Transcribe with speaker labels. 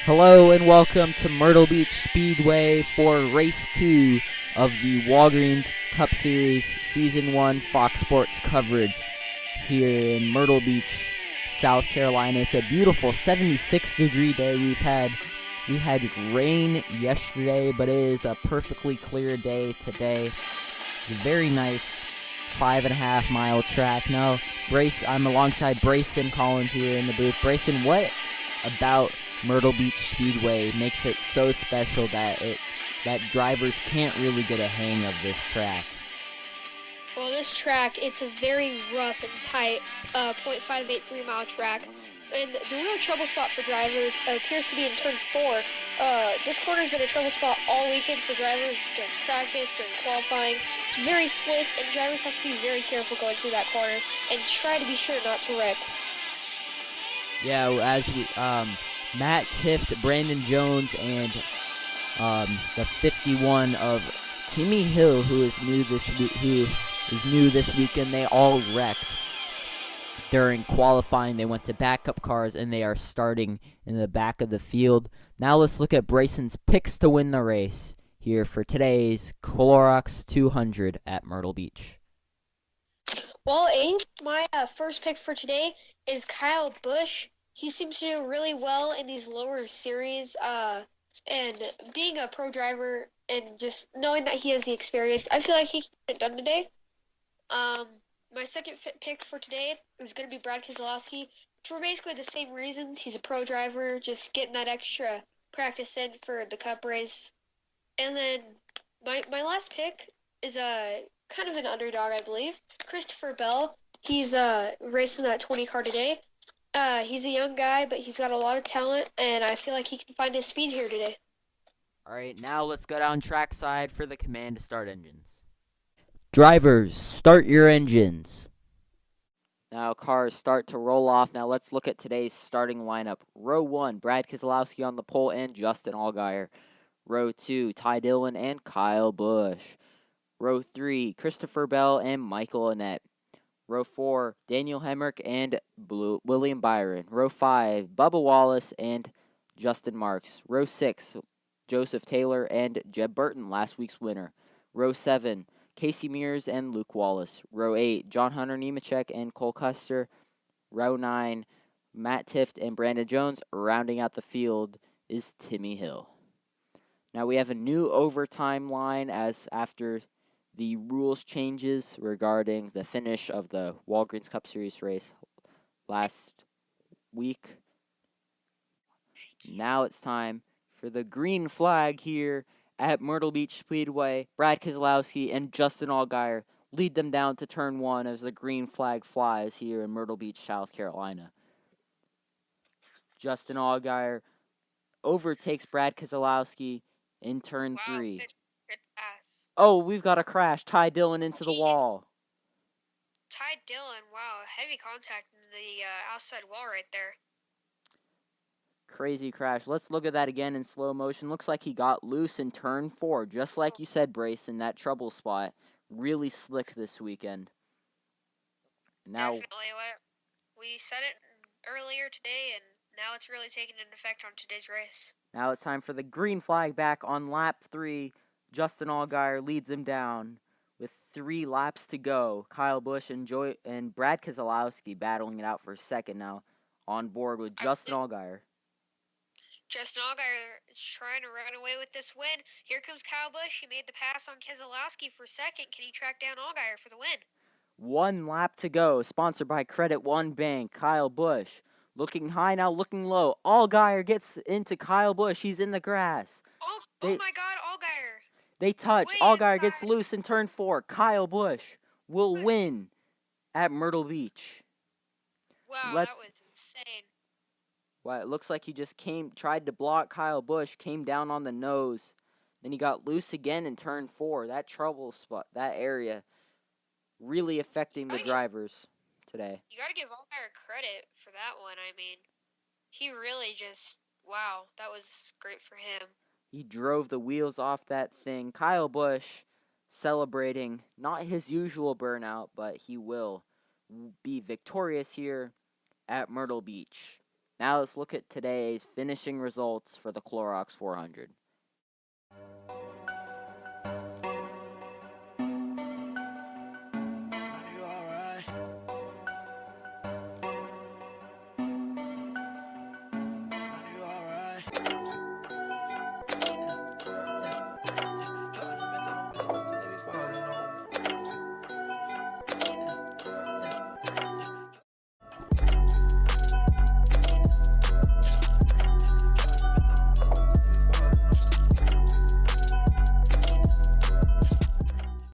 Speaker 1: Hello and welcome to Myrtle Beach Speedway for Race 2 of the Walgreens Cup Series Season 1 Fox Sports coverage here in Myrtle Beach, South Carolina. It's a beautiful 76-degree day. We had rain yesterday, but it is a perfectly clear day today. Very nice 5.5 mile track. Now, I'm alongside Brayson Collins here in the booth. Brayson, what about Myrtle Beach Speedway makes it so special that drivers can't really get a hang of this track?
Speaker 2: Well, this track, it's a very rough and tight 0.583 mile track. And the real trouble spot for drivers appears to be in turn 4. This corner's been a trouble spot all weekend for drivers during practice, during qualifying. It's very slick, and drivers have to be very careful going through that corner and try to be sure not to wreck.
Speaker 1: Yeah, as we Matt Tift, Brandon Jones, and the 51 of Timmy Hill, who is new this weekend, they all wrecked during qualifying. They went to backup cars, and they are starting in the back of the field. Now let's look at Brayson's picks to win the race here for today's Clorox 200 at Myrtle Beach.
Speaker 2: Well, Ace, my first pick for today is Kyle Busch. He seems to do really well in these lower series, and being a pro driver and just knowing that he has the experience, I feel like he can get it done today. My second pick for today is going to be Brad Keselowski for basically the same reasons. He's a pro driver, just getting that extra practice in for the Cup race. And then my last pick is kind of an underdog, I believe. Christopher Bell. He's racing that 20 car today. He's a young guy, but he's got a lot of talent, and I feel like he can find his speed here today.
Speaker 1: All right, now let's go down trackside for the command to start engines. Drivers, start your engines. Now cars start to roll off. Now let's look at today's starting lineup. Row 1, Brad Keselowski on the pole and Justin Allgaier. Row 2, Ty Dillon and Kyle Busch. Row 3, Christopher Bell and Michael Annett. Row 4, Daniel Hemrick and William Byron. Row 5, Bubba Wallace and Justin Marks. Row 6, Joseph Taylor and Jeb Burton, last week's winner. Row 7, Casey Mears and Luke Wallace. Row 8, John Hunter Nemechek and Cole Custer. Row 9, Matt Tift and Brandon Jones. Rounding out the field is Timmy Hill. Now we have a new overtime line as after the rules changes regarding the finish of the Walgreens Cup Series race last week. Now it's time for the green flag here at Myrtle Beach Speedway. Brad Keselowski and Justin Allgaier lead them down to turn 1 as the green flag flies here in Myrtle Beach, South Carolina. Justin Allgaier overtakes Brad Keselowski in turn 3.
Speaker 2: Good pass.
Speaker 1: Oh, we've got a crash. Ty Dillon into the wall.
Speaker 2: Ty Dillon, wow, heavy contact in the outside wall right there.
Speaker 1: Crazy crash. Let's look at that again in slow motion. Looks like he got loose in turn 4, just like you said, Brayson. That trouble spot really slick this weekend. Now,
Speaker 2: Definitely. We said it earlier today, and now it's really taking an effect on today's race.
Speaker 1: Now it's time for the green flag back on lap 3. Justin Allgaier leads him down with 3 laps to go. Kyle Busch and Brad Keselowski battling it out for second now on board with Justin Allgaier.
Speaker 2: Justin Allgaier is trying to run away with this win. Here comes Kyle Busch. He made the pass on Keselowski for second. Can he track down Allgaier for the win?
Speaker 1: 1 lap to go. Sponsored by Credit One Bank. Kyle Busch looking high now, looking low. Allgaier gets into Kyle Busch. He's in the grass.
Speaker 2: Oh my God, Allgaier.
Speaker 1: They touch. Allgaier gets loose in turn 4. Kyle Busch will win at Myrtle Beach.
Speaker 2: Wow, that was insane.
Speaker 1: Well, it looks like he just tried to block Kyle Busch, came down on the nose. Then he got loose again in turn 4. That trouble spot, that area, really affecting the drivers today.
Speaker 2: You got to give Allgaier credit for that one. I mean, he really wow, that was great for him.
Speaker 1: He drove the wheels off that thing. Kyle Busch celebrating, not his usual burnout, but he will be victorious here at Myrtle Beach. Now let's look at today's finishing results for the Clorox 400.